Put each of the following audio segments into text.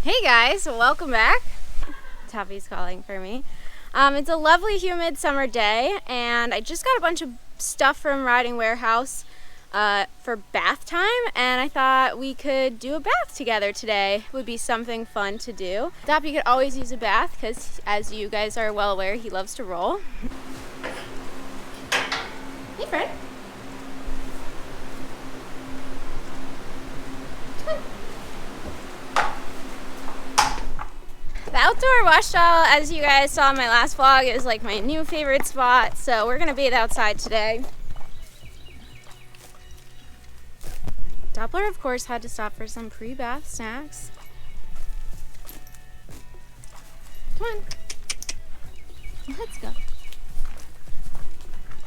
Hey guys, welcome back. Toppy's calling for me. It's a lovely humid summer day and I just got a bunch of stuff from Riding Warehouse for bath time, and I thought we could do a bath together today. It would be something fun to do. Doppy could always use a bath because, as you guys are well aware, he loves to roll. Hey friend. The outdoor wash stall, as you guys saw in my last vlog, is like my new favorite spot, so we're gonna bathe outside today. Doppler, of course, had to stop for some pre-bath snacks. Come on. Let's go.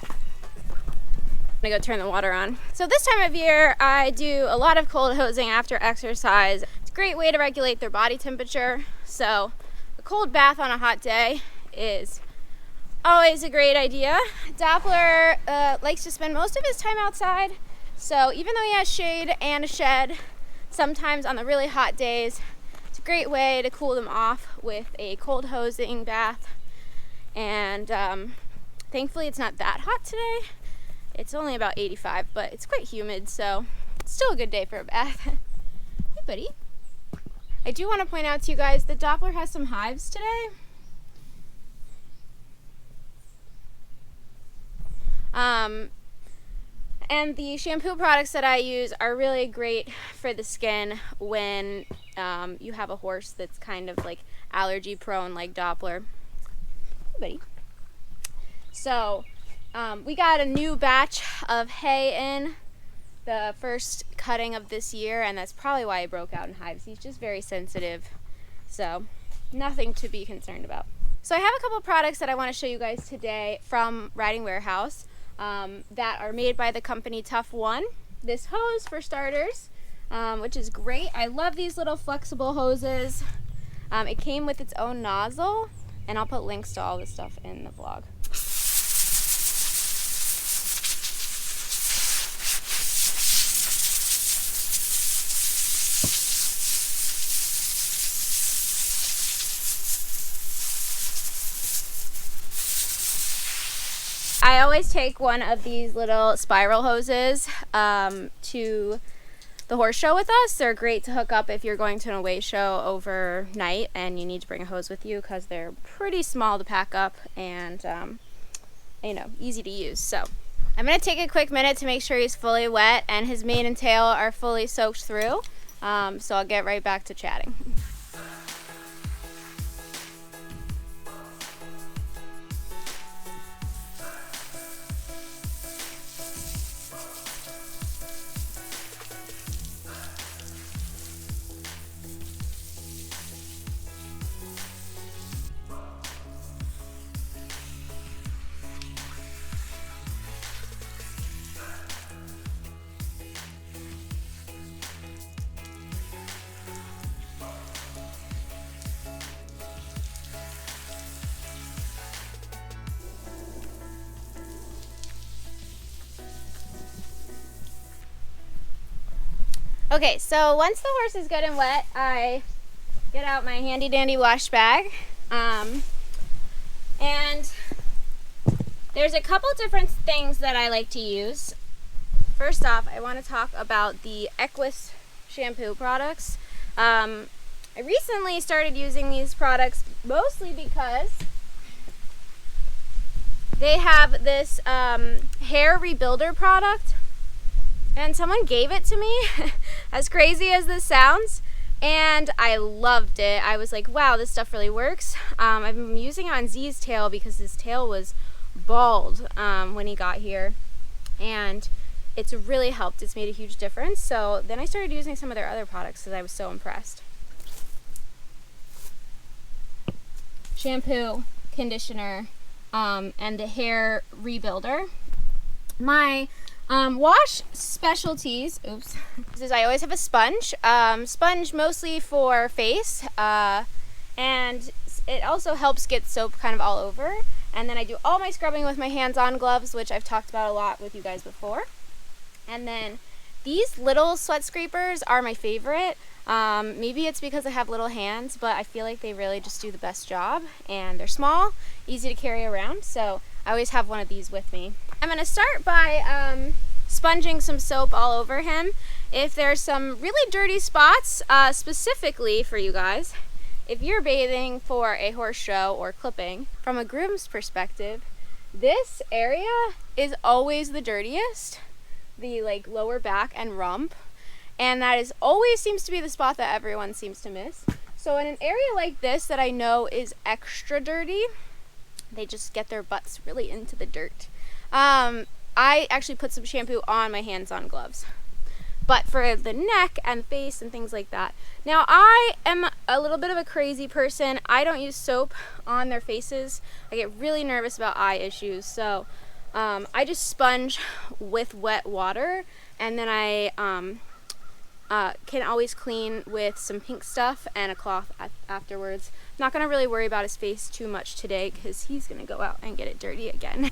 I'm gonna go turn the water on. So this time of year, I do a lot of cold hosing after exercise. It's a great way to regulate their body temperature. So a cold bath on a hot day is always a great idea. Doppler likes to spend most of his time outside. So even though he has shade and a shed, sometimes on the really hot days, it's a great way to cool them off with a cold hosing bath. And thankfully it's not that hot today. It's only about 85, but it's quite humid, so it's still a good day for a bath. Hey buddy. I do want to point out to you guys that Doppler has some hives today. And the shampoo products that I use are really great for the skin when you have a horse that's kind of like allergy prone like Doppler. Hey buddy. So we got a new batch of hay in, the first cutting of this year, and that's probably why he broke out in hives. He's just very sensitive, so nothing to be concerned about. So I have a couple products that I want to show you guys today from Riding Warehouse that are made by the company Tough One. This hose, for starters, which is great. I love these little flexible hoses. It came with its own nozzle, and I'll put links to all this stuff in the vlog. I always take one of these little spiral hoses to the horse show with us. They're great to hook up if you're going to an away show overnight and you need to bring a hose with you because they're pretty small to pack up and you know, easy to use. So I'm going to take a quick minute to make sure he's fully wet and his mane and tail are fully soaked through. So I'll get right back to chatting. Okay, so once the horse is good and wet, I get out my handy dandy wash bag. And there's a couple different things that I like to use. First off, I want to talk about the Eqyss shampoo products. I recently started using these products mostly because they have this hair rebuilder product. And someone gave it to me, as crazy as this sounds, and I loved it. I was like, wow, this stuff really works. I've been using it on Z's tail because his tail was bald when he got here, and it's really helped. It's made a huge difference. So then I started using some of their other products because I was so impressed. Shampoo, conditioner, and the hair rebuilder. My wash specialties, is I always have a sponge. Sponge mostly for face, and it also helps get soap kind of all over. And then I do all my scrubbing with my hands-on gloves, which I've talked about a lot with you guys before. And then These little sweat scrapers are my favorite. Maybe it's because I have little hands, but I feel like they really just do the best job, and they're small, easy to carry around, so I always have one of these with me. I'm going to start by sponging some soap all over him. If there's some really dirty spots, specifically for you guys, if you're bathing for a horse show or clipping, from a groom's perspective, this area is always the dirtiest, the like lower back and rump, and that is always seems to be the spot that everyone seems to miss. So in an area like this that I know is extra dirty, they just get their butts really into the dirt. I actually put some shampoo on my hands-on gloves. But for the neck and face and things like that. Now, I am a little bit of a crazy person. I don't use soap on their faces. I get really nervous about eye issues. So I just sponge with wet water, and then I can always clean with some pink stuff and a cloth afterwards. I'm not going to really worry about his face too much today because he's going to go out and get it dirty again.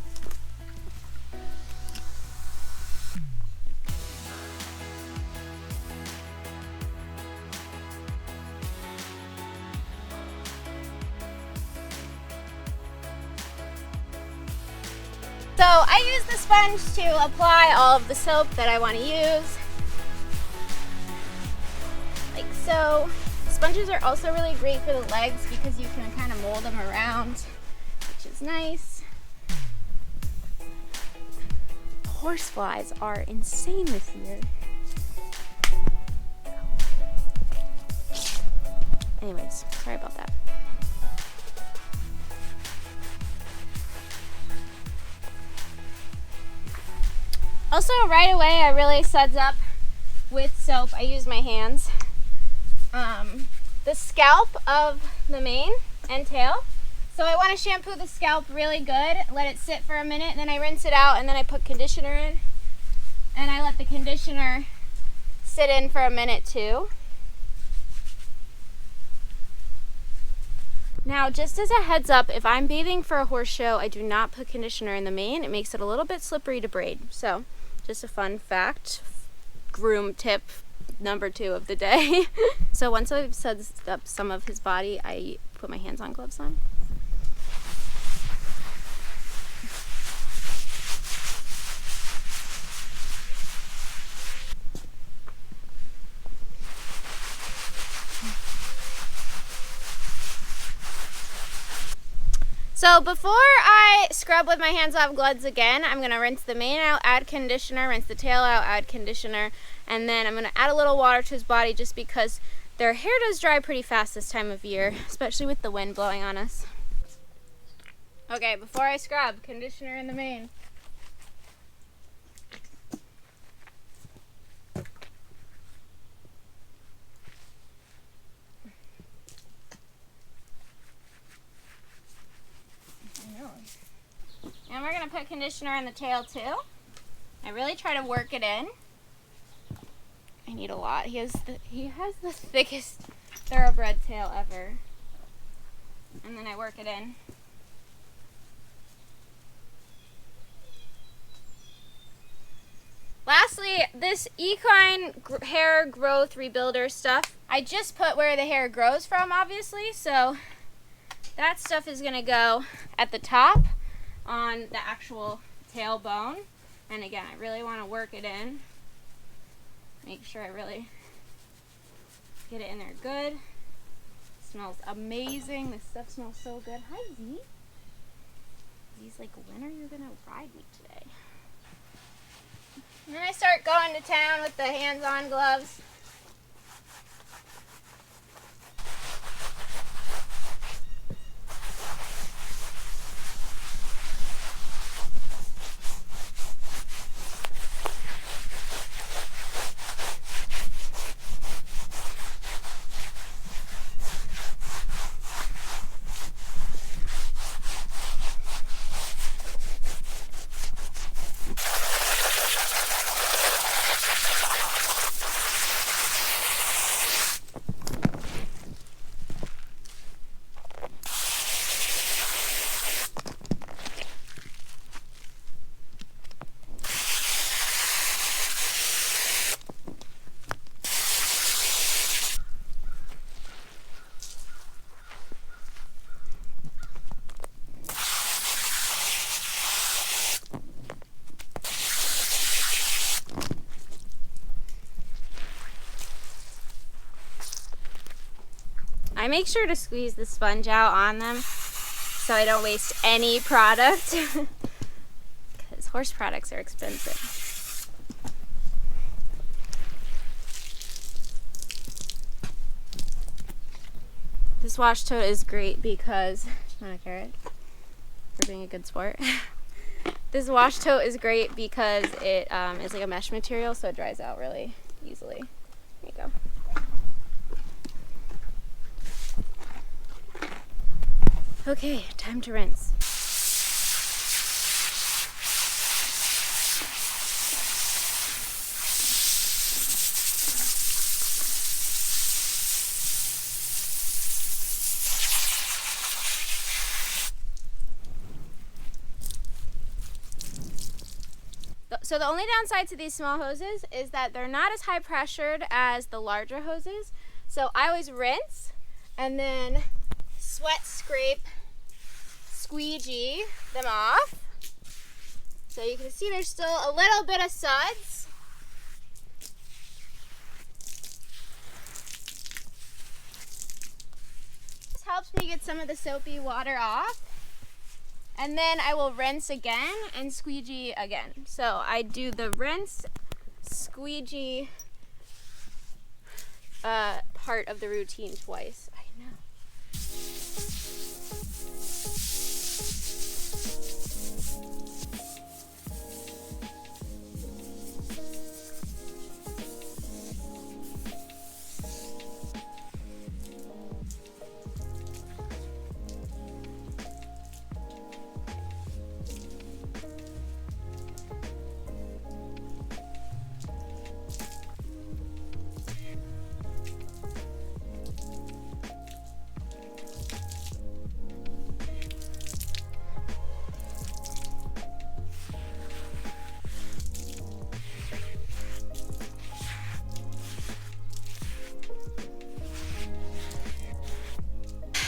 So I use the sponge to apply all of the soap that I want to use, like so. Sponges are also really great for the legs because you can kind of mold them around, which is nice. Horseflies are insane this year. Anyways, sorry about that. Also, right away, I really suds up with soap. I use my hands. The scalp of the mane and tail. So I want to shampoo the scalp really good, let it sit for a minute, and then I rinse it out, and then I put conditioner in. And I let the conditioner sit in for a minute too. Now, just as a heads up, if I'm bathing for a horse show, I do not put conditioner in the mane. It makes it a little bit slippery to braid. So, just a fun fact, groom tip number 2 of the day. So once I've sudsed up some of his body, I put my hands-on gloves on. So before I scrub with my hands-off gloves again, I'm going to rinse the mane out, add conditioner, rinse the tail out, add conditioner, and then I'm going to add a little water to his body just because their hair does dry pretty fast this time of year, especially with the wind blowing on us. Okay, before I scrub, conditioner in the mane. And we're going to put conditioner in the tail too. I really try to work it in. I need a lot. He has the thickest thoroughbred tail ever. And then I work it in. Lastly, this Equine hair growth rebuilder stuff. I just put where the hair grows from, obviously, so that stuff is going to go at the top on the actual tailbone. And again, I really want to work it in. Make sure I really get it in there good. It smells amazing. This stuff smells so good. Hi, Z. Z's like, when are you going to ride me today? And then I start going to town with the hands-on gloves. I make sure to squeeze the sponge out on them so I don't waste any product because horse products are expensive. This wash tote is great because, you want a carrot for being a good sport? This wash tote is great because it is like a mesh material, so it dries out really easily. There you go. Okay, time to rinse. So the only downside to these small hoses is that they're not as high pressured as the larger hoses. So I always rinse and then sweat scrape, squeegee them off. So you can see there's still a little bit of suds. This helps me get some of the soapy water off. And then I will rinse again and squeegee again. So I do the rinse, squeegee part of the routine twice. I know.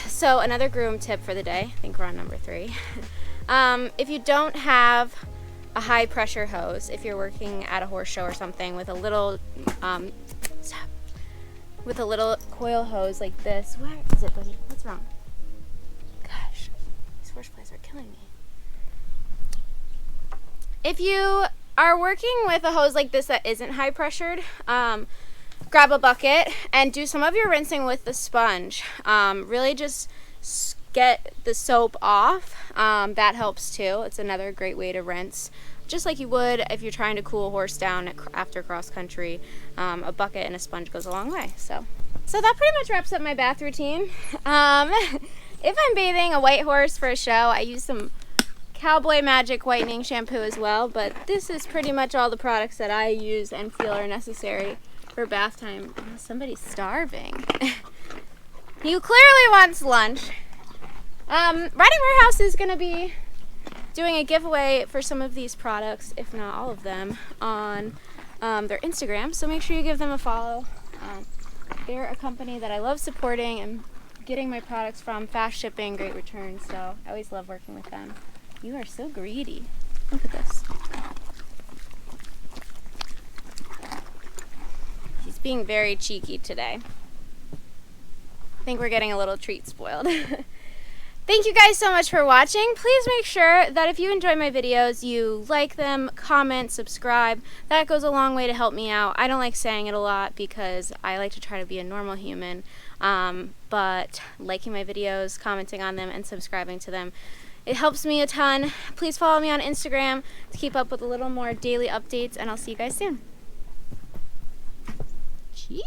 So another groom tip for the day, I think we're on number 3. If you don't have a high pressure hose, if you're working at a horse show or something with a little coil hose like this, where is it, buddy? What's wrong? Gosh, these horseplays are killing me. If you are working with a hose like this that isn't high pressured, grab a bucket and do some of your rinsing with the sponge. Really just get the soap off. That helps too. It's another great way to rinse. Just like you would if you're trying to cool a horse down after cross country. A bucket and a sponge goes a long way. So that pretty much wraps up my bath routine. If I'm bathing a white horse for a show, I use some Cowboy Magic whitening shampoo as well, but this is pretty much all the products that I use and feel are necessary for bath time. Somebody's starving. He clearly wants lunch. Riding Warehouse is going to be doing a giveaway for some of these products, if not all of them, on their Instagram, so make sure you give them a follow. They're a company that I love supporting and getting my products from. Fast shipping, great returns, so I always love working with them. You are so greedy. Look at this. He's being very cheeky today. I think we're getting a little treat spoiled. Thank you guys so much for watching. Please make sure that if you enjoy my videos, you like them, comment, subscribe. That goes a long way to help me out. I don't like saying it a lot because I like to try to be a normal human. But liking my videos, commenting on them, and subscribing to them, it helps me a ton. Please follow me on Instagram to keep up with a little more daily updates, and I'll see you guys soon. Cheek.